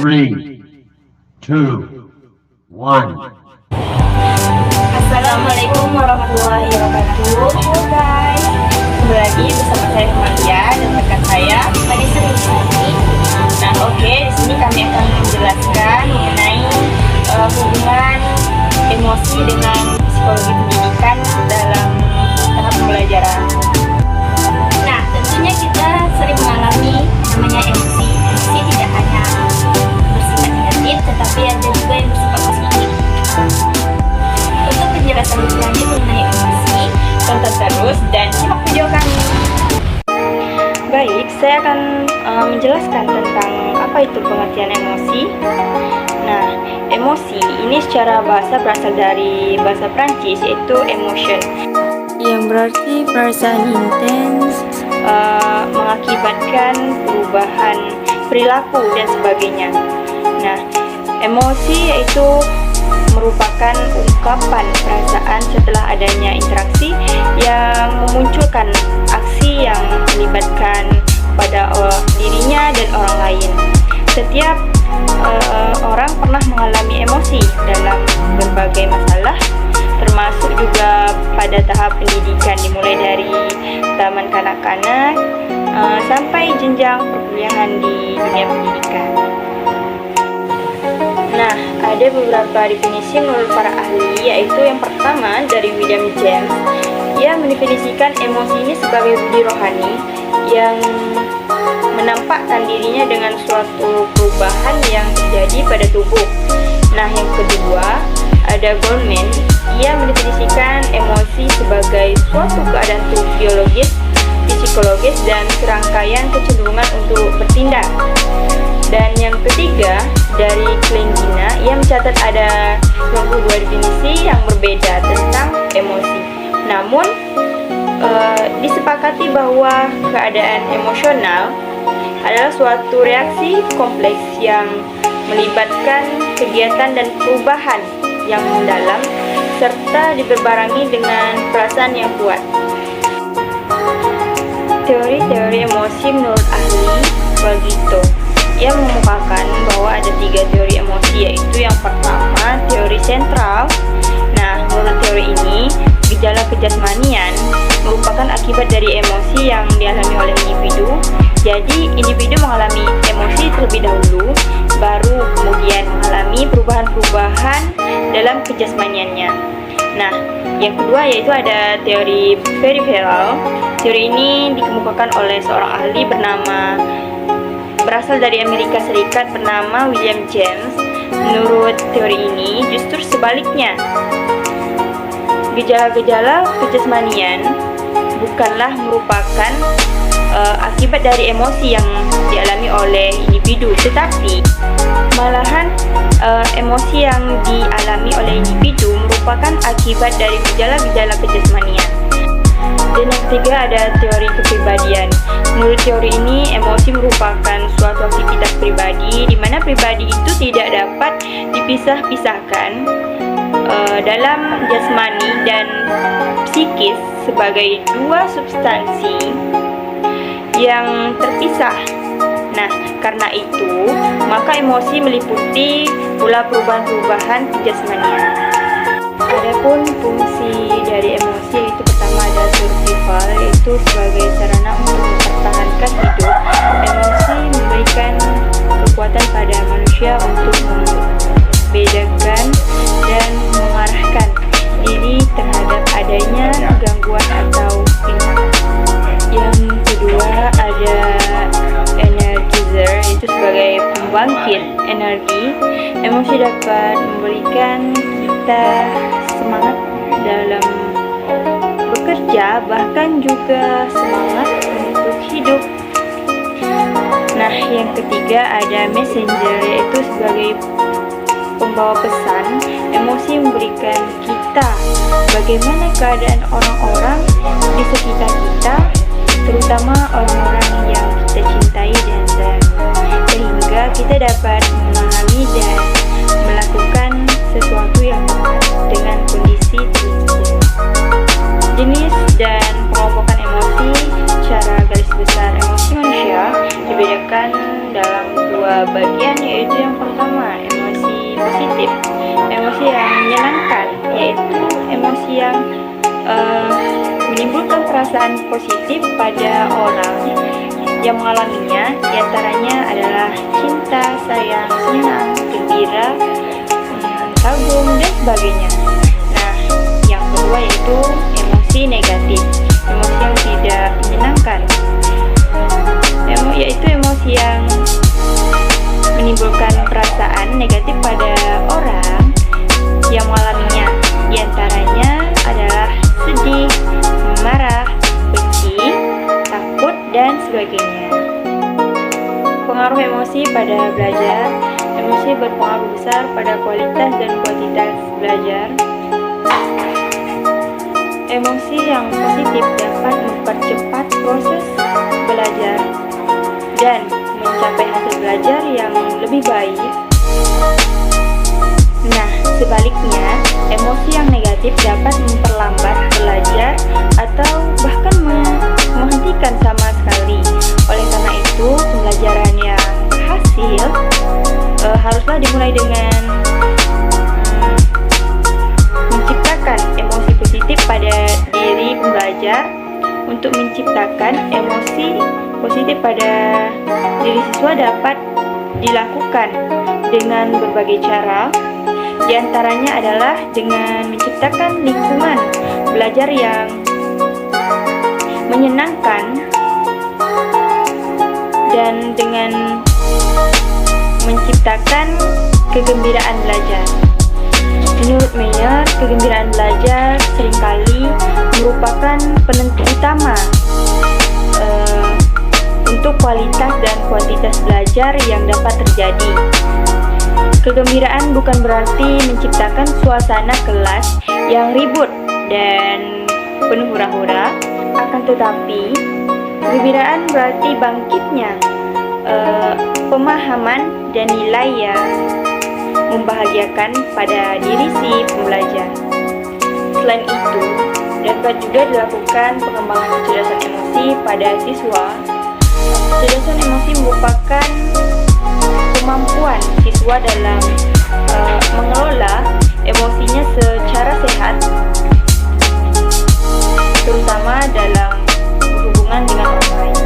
3, 2, 1. Assalamualaikum warahmatullahi wabarakatuh. Halo guys, kembali lagi bersama saya Maria dan rekan saya Vanessa Rizky. Nah di sini kami akan menjelaskan mengenai hubungan emosi dengan psikologi pendidikan dalam tahap pembelajaran. Nah, tentunya kita sering mengalami namanya emosi. Emosi tidak hanya bersifat negatif, tetapi ada juga yang bersifat positif. Untuk penjelasan lebih lanjut mengenai emosi, tonton terus dan simak video kami. Baik, saya akan menjelaskan tentang apa itu pengertian emosi. Nah, emosi ini secara bahasa berasal dari bahasa Prancis, yaitu emotion, yang berarti perasaan intens, mengakibatkan perubahan perilaku dan sebagainya. Nah, emosi yaitu merupakan ungkapan perasaan setelah adanya interaksi yang memunculkan aksi yang melibatkan pada dirinya dan orang lain. Setiap orang pernah mengalami emosi dalam berbagai masalah, termasuk juga pada tahap pendidikan, dimulai dari taman kanak-kanak sampai jenjang perkuliahan di dunia pendidikan. Nah, ada beberapa definisi menurut para ahli, yaitu yang pertama dari William James. Ia mendefinisikan emosi ini sebagai budi rohani yang menampakkan dirinya dengan suatu perubahan yang terjadi pada tubuh. Nah, yang kedua ada Goldman. Ia mendefinisikan emosi sebagai suatu keadaan tubuh biologis, psikologis, dan serangkaian kecenderungan untuk bertindak. Dan yang ketiga dari Klingina, ia mencatat ada 22 definisi yang berbeda tentang emosi. Namun disepakati bahwa keadaan emosional adalah suatu reaksi kompleks yang melibatkan kegiatan dan perubahan yang mendalam serta diberbarengi dengan perasaan yang kuat. Teori-teori emosi menurut ahli Bagito, ia mengemukakan bahwa ada 3 teori emosi, yaitu yang pertama teori sentral. Nah, menurut teori ini, gejala kejasmanian merupakan akibat dari emosi yang dialami oleh individu. Jadi, individu mengalami emosi terlebih dahulu, baru kemudian mengalami perubahan-perubahan dalam kejasmaniannya. Nah, yang kedua yaitu ada teori peripheral. Teori ini dikemukakan oleh seorang ahli berasal dari Amerika Serikat bernama William James. Menurut teori ini, justru sebaliknya. Gejala-gejala kejasmanian bukanlah merupakan akibat dari emosi yang dialami oleh individu, tetapi malahan emosi yang dialami oleh individu merupakan akibat dari gejala-gejala kejasmanian. Dan yang ketiga ada teori kepribadian. Menurut teori ini, emosi merupakan suatu aktivitas pribadi di mana pribadi itu tidak dapat dipisah-pisahkan dalam jasmani dan psikis sebagai dua substansi yang terpisah. Nah, karena itu, maka emosi meliputi pula perubahan-perubahan kejasmanian. Adapun fungsi dari emosi itu pertama ada survival, yaitu sebagai sarana untuk mempertahankan hidup. Emosi memberikan kekuatan pada manusia untuk membedakan dan mengarahkan diri terhadap adanya gangguan atau tindakan. Yang kedua ada energizer, yaitu sebagai pembangkit energi. Emosi dapat memberikan kita semangat dalam bekerja, bahkan juga semangat untuk hidup. Nah, yang ketiga ada messenger, yaitu sebagai pembawa pesan. Emosi memberikan kita bagaimana keadaan orang-orang di sekitar kita, terutama orang-orang yang kita cintai dan sayangi, sehingga kita dapat memahami dan melakukan sesuatu yang tepat dengan kondisi tersebut. Jenis dan pengelompokan emosi secara garis garis besar emosi manusia dibedakan dalam dua bagian, yaitu yang pertama emosi positif, emosi yang menyenangkan, yaitu emosi yang menimbulkan perasaan positif pada orang yang mengalaminya. Diantaranya adalah cinta, sayang, senang, gembira, kagum, dan sebagainya. Nah, yang kedua yaitu emosi negatif, emosi yang tidak menyenangkan, yaitu emosi yang menimbulkan perasaan negatif pada orang yang mengalaminya. Diantaranya adalah sedih, marah, benci, takut, dan sebagainya. Pengaruh emosi pada belajar. Emosi berpengaruh besar pada kualitas dan kuantitas belajar. Emosi yang positif dapat mempercepat proses belajar dan mencapai hasil belajar yang lebih baik. Nah, sebaliknya, emosi yang negatif dapat memperlambat belajar atau bahkan menghentikan sama sekali. Oleh karena itu, pembelajaran yang hasil haruslah dimulai dengan menciptakan emosi positif pada diri pembelajar. Untuk menciptakan emosi positif pada diri siswa dapat dilakukan dengan berbagai cara. Di antaranya adalah dengan menciptakan lingkungan belajar yang menyenangkan dan dengan menciptakan kegembiraan belajar. Menurut Meyer, kegembiraan belajar seringkali merupakan penentu utama untuk kualitas dan kuantitas belajar yang dapat terjadi. Kegembiraan bukan berarti menciptakan suasana kelas yang ribut dan penuh hura-hura, akan tetapi kegembiraan berarti bangkitnya pemahaman dan nilai yang membahagiakan pada diri si pembelajar. Selain itu, dapat juga dilakukan pengembangan kecerdasan emosi pada siswa. Kecerdasan emosi merupakan kemampuan siswa dalam mengelola emosinya secara sehat, terutama dalam berhubungan dengan orang lain.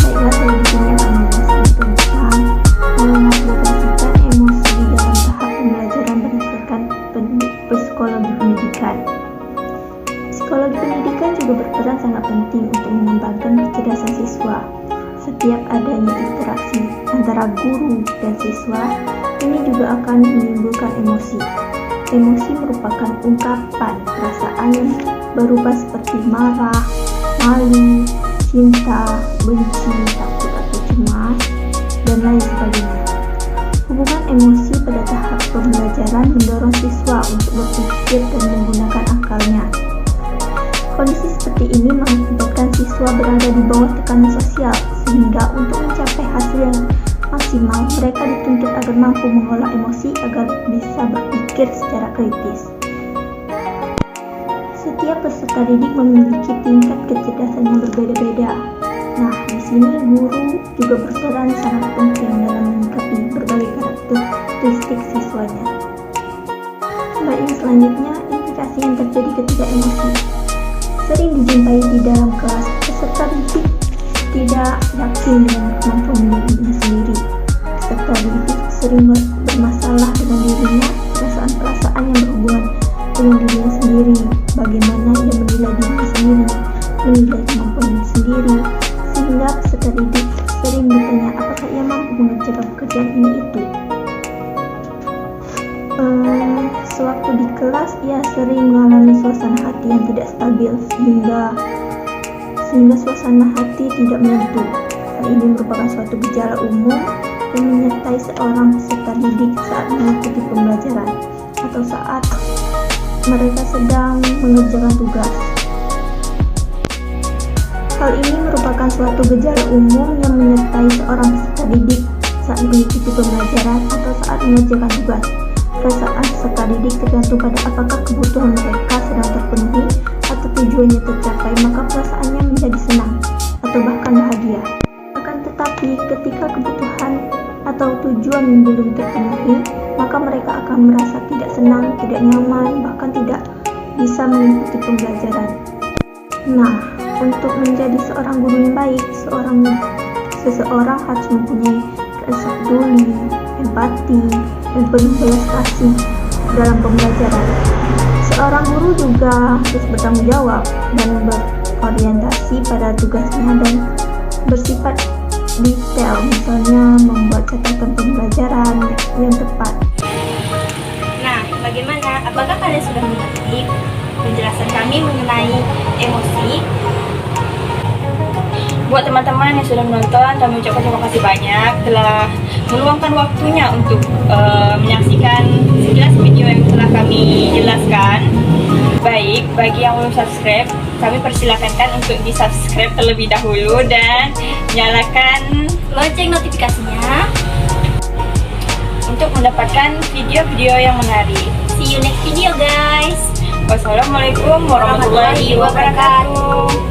Baiklah, selanjutnya kami jelaskan tentang mengadaptasikan emosi di dalam tahap pembelajaran berdasarkan psikologi pendidikan. Psikologi pendidikan juga berperan sangat penting untuk mengembangkan kecerdasan siswa. Setiap adanya interaksi antara guru dan siswa, ini juga akan menimbulkan emosi. Emosi merupakan ungkapan perasaan yang berupa seperti marah, malu, cinta, benci, takut atau cemas, dan lain sebagainya. Hubungan emosi pada tahap pembelajaran mendorong siswa untuk berpikir dan menggunakan akalnya. Kondisi seperti ini mengakibatkan siswa berada di bawah tekanan sosial, sehingga untuk mencapai hasil yang maksimal, mereka dituntut agar mampu mengolah emosi agar bisa berpikir secara kritis. Setiap peserta didik memiliki tingkat kecerdasan yang berbeda-beda. Nah, di sini guru juga berperan sangat penting dalam menyikapi berbagai karakteristik siswanya. Baik, yang selanjutnya, implikasi yang terjadi ketika emosi. Sering dijumpai di dalam kelas, peserta didik tidak yakin dengan kemampuan dirinya sendiri. Peserta didik sering bermasalah dengan dirinya, perasaan-perasaan yang berhubungan dengan dirinya sendiri, bagaimana ia menilai dirinya sendiri, menilai kemampuan sendiri, sehingga peserta didik sering bertanya apakah ia mampu mengerjakan pekerjaan ini itu. Sewaktu di kelas, ia sering mengalami suasana hati yang tidak stabil, sehingga suasana hati tidak menentu. Hal ini merupakan suatu gejala umum yang menyertai seorang peserta didik saat mengikuti pembelajaran atau saat mereka sedang mengerjakan tugas. Hal ini merupakan suatu gejala umum yang menyertai seorang peserta didik saat mengikuti pembelajaran atau saat mengerjakan tugas. Perasaan peserta didik tergantung pada apakah kebutuhan mereka sedang terpenuhi atau tujuannya tercapai, maka perasaannya menjadi senang atau bahkan bahagia. Akan tetapi, ketika kebutuhan atau tujuan belum terpenuhi, maka mereka akan merasa tidak senang, tidak nyaman, bahkan tidak bisa mengikuti pembelajaran. Nah, untuk menjadi seorang guru yang baik, seseorang harus mempunyai rasa peduli, empati, dan penuh belas kasih dalam pembelajaran. Seorang guru juga harus bertanggung jawab dan berorientasi pada tugasnya dan bersifat detail, misalnya membuat catatan pembelajaran yang tepat. Nah, bagaimana? Apakah kalian sudah mengerti penjelasan kami mengenai emosi? Buat teman-teman yang sudah menonton, kami ucapkan terima kasih banyak telah meluangkan waktunya untuk menyaksikan sekilas video yang telah kami jelaskan. Baik, bagi yang belum subscribe, kami persilakan untuk di-subscribe terlebih dahulu dan nyalakan lonceng notifikasinya untuk mendapatkan video-video yang menarik. See you next video guys. Wassalamualaikum warahmatullahi wabarakatuh.